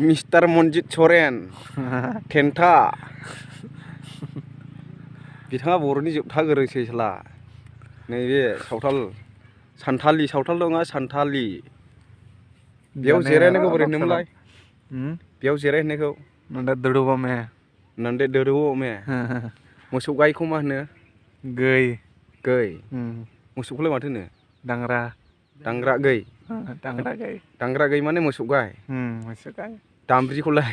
mister Manjit सरेन थेन्था बिथाङा बर'नि जोबथा गोरोंसै साला नैबे सानथालि सावथाल नङा सानथालि बेयाव जिरायनायखौ बोरै होनोमोनलाय बेयाव जिरायहैनायखौ नंदे दोरोव मे मोसौ गायखौ मा होनो गै मोसौखौलाय माथो होनो दांग्रा गै माने मोसौ गाय दामब्रिखौलाय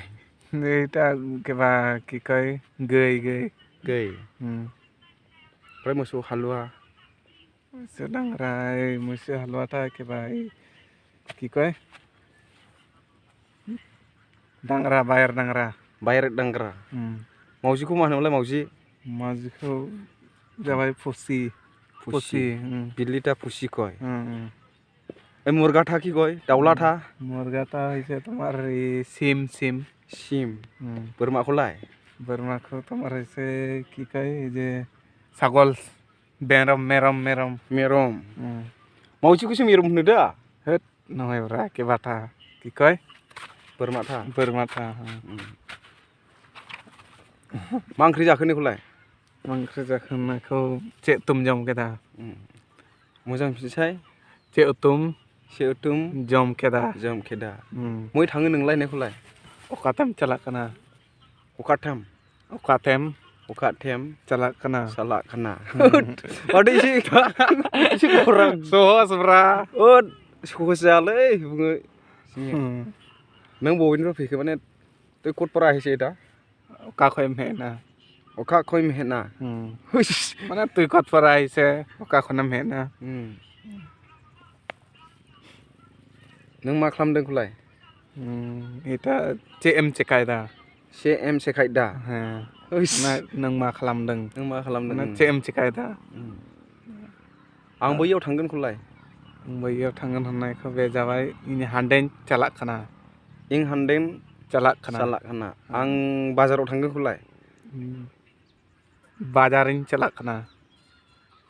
गै ओमफ्राय मोसौ हालुवा मोसौ हालुवाटा কি কয় दांग्रा बायर दांग्रा मावजिखौ मा होनोमोनलाय मावजिखौ जाबाय पुसि बिल्लिटा पुसि कय मुर्गाटा কি কয় दाउलाटा मुर्गाटा হইছে তোমার সিম बोरमाखौ তোমার হইছে কি কয় যে ছাগল मेरम मावजिखौसो मेरम होनो दा होद नङाब्रा केबाटा কি কয় बोरमाटा मा ओंख्रि जाखो नोंखौलाय cek tum jom keda मोजां फिसाय cek utum jom keda मै थाङो नोंलाय नोंखौलाय okatem chalak kana okatem chalak kana ada isi kurang sos bra sos जालै बुङो नों बबेनिफ्राय फैखो माने तै कटपारा हैसे दा अखा खोयम हेना माने तै कटपारा हैसे अखा खोनाम हेना नों मा खालामदों खौलाय इटा CM सेखायदा नों मा खालामदों CM सेखायदा आं बैयाव थांगोन खौलाय बैयाव थांगोन होननायखौ बे जाबाय इनि हान्देन चालाक खाना इं हान्देन चालाक खाना आं बाजाराव थांगोन खौलाय बाजारिं चालाक खाना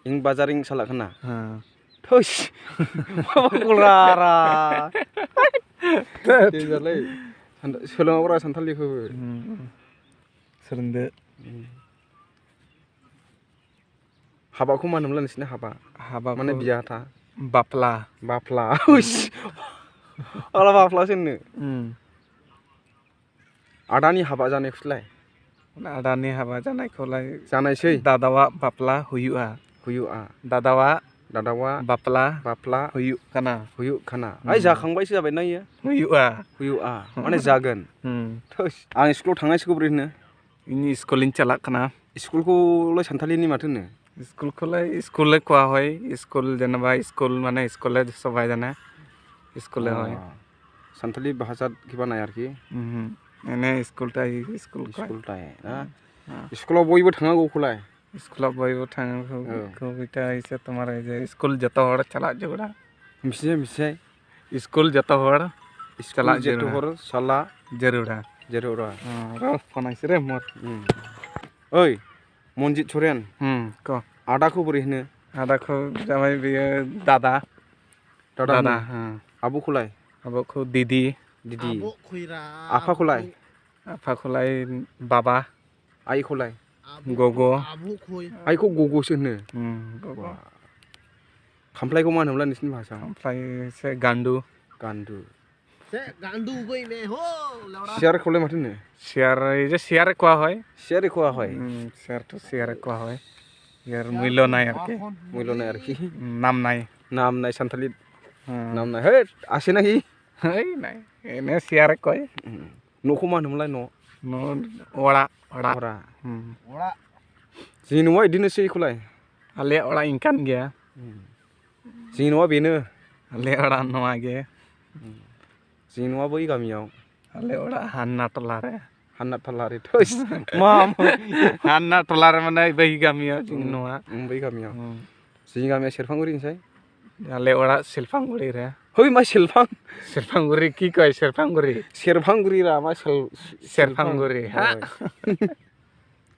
इं बाजारिं चालाक खाना थोस माबाखौलारा जालाय सोलोङाब्रा सानथालिखौ सोलोंदो हाबाखौ मा होनोमोनलाय नोंसिना हाबा माने बियाथा बाफ्ला आला बाफ्लासो होनो आदानि हाबा जानायखौलाय आदानि हाबा जानायखौलाय जानायसै दादावा बाफ्ला हुयुआ दादावा बाफ्ला हुयु खाना आइ जाखांबायसो जाबाय ना इयो हुयुआ माने जागोन आं स्कुलाव थांनायसोखौ बोरै होनो इनि स्कुलिं चालाक खाना स्कुलखौलाय सानथालिनि माथो होनो स्कुल कोआ হয় स्कुल जेनेबा स्कुल माने स्कुल सबाय जाना स्कुल হয় सानथालि भाषा किबा नाय आरोखि एने स्कुलटाय ना स्कुलाव बयबो थांनांगौखौलाय स्कुलाव बयबो थांनांगौ बिटा इसे तुम्हारे जे स्कुल जतो हर चला जोड़ा मिसे स्कुल जतो हर चला जरूरा फोन आइसे रे मोर ओइ मनजित सरेन को आदाखौ बोरै होनो आदाखौ जाबाय बेयो दादा आब'खौ दिदी आफाखौलाय बाबा आइखौलाय गगो आइखौ गगोसो होनो खामफ्लायखौ मा होनोमोनलाय नोंसिनि भाषा खामफ्लाय से गान्दु सियारखौलाय माथो होनो सियार কোয়া হয় सियार কোয়া হয় यार मूल्य নাই आरकी नाम নাই सानथालि नाम নাই हे आसे नाहि নাই एने सियार কয় न'खौ मा होनोमोनलाय अड़ा जोंनि न'आ इदिनोसै इखौलाय आले अड़ा इंकान गया जोंनि न'आ बेनो आले अड़ा न'आ गे जोंनि न'आ बै गामियाव आले अड़ा हान्ना टलारे थोस मा हान्ना टलारे माने बै गामियाव जोंनि न'आ बै गामियाव जोंनि गामिया सेरफांगुरि होनसै आले अड़ा सेरफांगुरि रे हई मा सेरफांगुरि की कय सेरफांगुरि रा मा सेरफांगुरि हा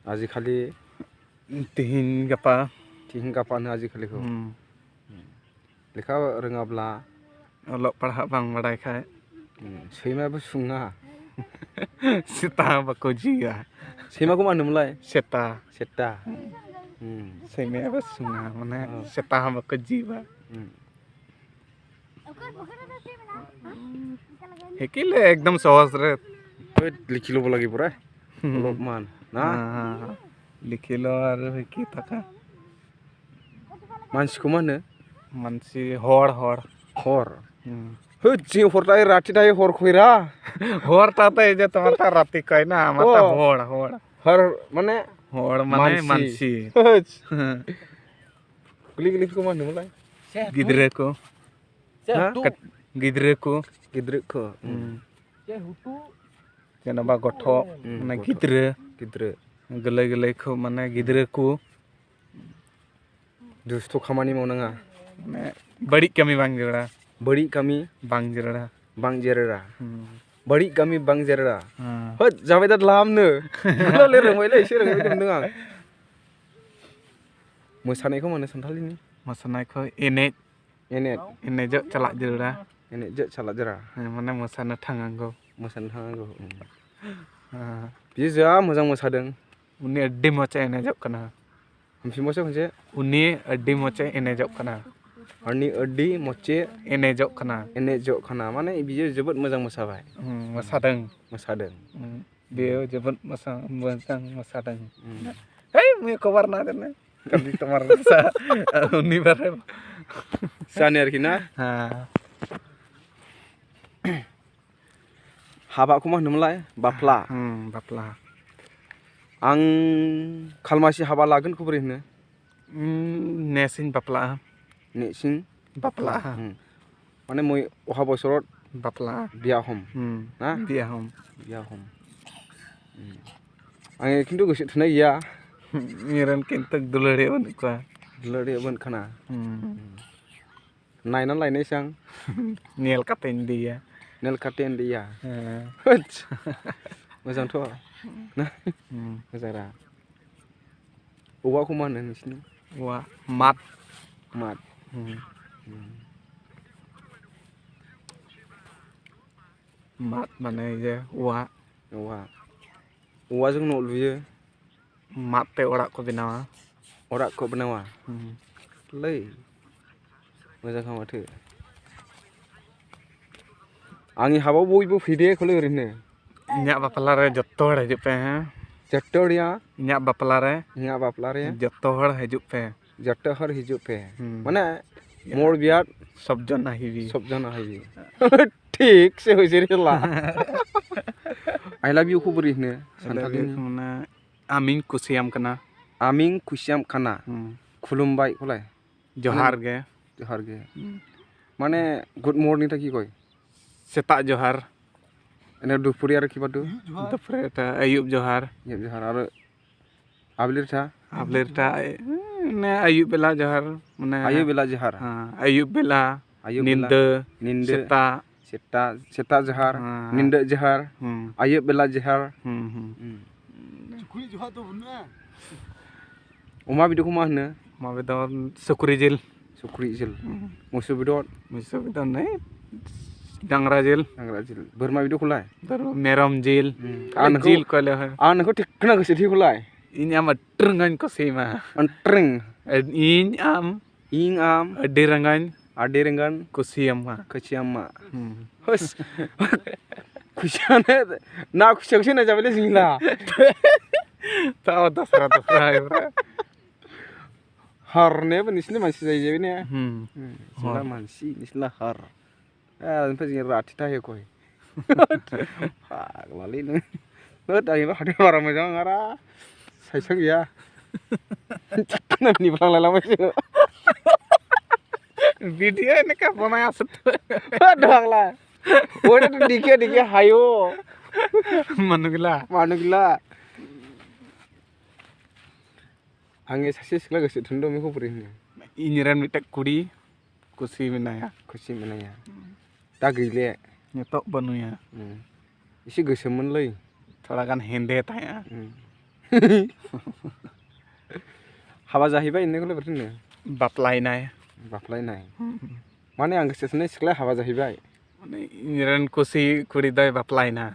आजिखालि तिहिन गापा होनो आजिखालिखौ लेखा रोङाब्ला अलग पढ़ा बां बाडायखाय सैमायाबो सुङा सेता बाको जिया सैमाखौ मा होनोमोनलाय सेता सेता सैमायाबो सुङा माने सेता बाको जिबा हेकिले एकदम सहज रे लिखिल'बो लागि परे अलपमान ना लिखिलो आरो हेकि थाका मानसिखौ मा होनो मानसि हर हर होद जे हरताय राति ताय हर खयरा हर ताते जे तुम्हारा राति कय ना माता हर माने मानसि गोरलै-गोरलैखौ मा होनोमोनलाय गिदिरखौ जेनेबा गथ' माने गिदिर गोरलै-गोरलैखौ माने गिदिरखौ दुस्थ' खामानि मावनाङा माने बाड़िज कामी बां जेरा बाड़िज कामी बां जेरा बाड़िज कामी बां जेरा होद जाबाय दा लामनो गोलावले रोंबायलै एसे रोंबाय मोनदों आं मोसानायखौ माने सानथालिनि मोसानायखौ एनेज चला जेरा माने मोसानो थांनांगौ बियो जा मोजां मोसादों उनि अड्डी मोचे एनेजब कना हमफिनबावसै खनसे उनि अड्डी मोचे एनेजब कना आंनि अड्डी मोचे एनेजब कना माने बियो जोबोद मोजां मोसाबाय मोसादों बियो जोबोद मोजां मोसादों हे मैं खबर ना देना कभी तुम्हारा सा उन्हीं बारे जाने आरोखि ना हाबाखौ मा होनोमोनलाय बाफ्ला आं खालमासि हाबा लागोनखौ बोरै होनो नेसिं बाफ्ला माने मैं अहा बोसोराव बाफ्ला बिया हम ना बिया हम आं खिन्थु गोसो थोनाय गैया मेरन किन्तु दुलड़े बन खाना नायना लायनायसै आं नेल काटेन दिया मोजांथ' ना मोजांरा औवाखौ मा होनो नोंसिनि औवा मात माने जे औवाजों न' लुयो मात ते ओड़ा को बनावा लै मोजां माथो आंनि हाबाव बयबो फैदे खौलै ओरैनो इन्या बापला रे जत्तो हड़ हजू पे हैं इन्या बापला रे जत्तो हड़ हजू पे माने मोर बियाद सब जना हिबी ठीक से होइसे ला आई लव यू को बोरै होनो सानथालिनि माने आमिं कुसियाम खाना खुलुमबाय खौलाय जोहार गे माने गुड मर्निंग ता कि कय सेता जोहार एने दुपुरिया रे किबा दुपुरिया ता अयुब जोहार आरो आबलिरथा ने अयुब बेला जोहार माने अयुब बेला निंद सेता जोहार निंद जोहार अयुब बेला जोहार अमा बेदरखौ मा होनो अमा बेदर सुक्रि जिल मोसौ बेदर नै डांग्रा जिल बोरमा बेदरखौलाय मेरम जिल जिल कहले है आं नोंखौ थिखना गोसोथिखौलाय इन आम ट्रंगान को सेमा इन आम अड्डी रंगान कुसियामा होस खुसियाने ना खुसियाखौसो होनाय जाबायलै जोंनिला ताव दसरा हारनायाबो नोंसिनि मानसि जायो ने जोंना मानसि नोंसिना हार ओमफ्राय जों राथि थायो कय फाग्लालै नों होद आंनिबा हाथाय बारा मोजां नङारा साइसा गैया निफ्लांलायलांबायसो वीडियो ने का बनाया ढागला ओरे तो दिखे हायो मानुगिला आंनि सासे सिख्ला गोसो थोनदों बेखौ बोरै होनो इनिरान मिटा कुड़ी खुशी मिनाया दा गैले नितक बनुया एसे गोसोमोनलै थोड़ा गान हेंदे थाया हाबा जाहैबाय इन्नोखौलाय बोरै होनो बापलायनाय माने आं गोसो थोनाय सिख्लाया हाबा जाहैबाय মানে ইঞ্জিরান কুসি কুড়ি দয় বাপলাই না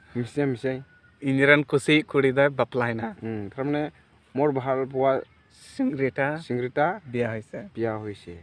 মিশাই মিশাই ইঞ্জিরান কুসি কুড়ি দয় বাপলাই না তারমানে মোর ভাল পোৱা সিংরিটা চিংৰিটা বিয়া হয়েছে বিয়া হৈছে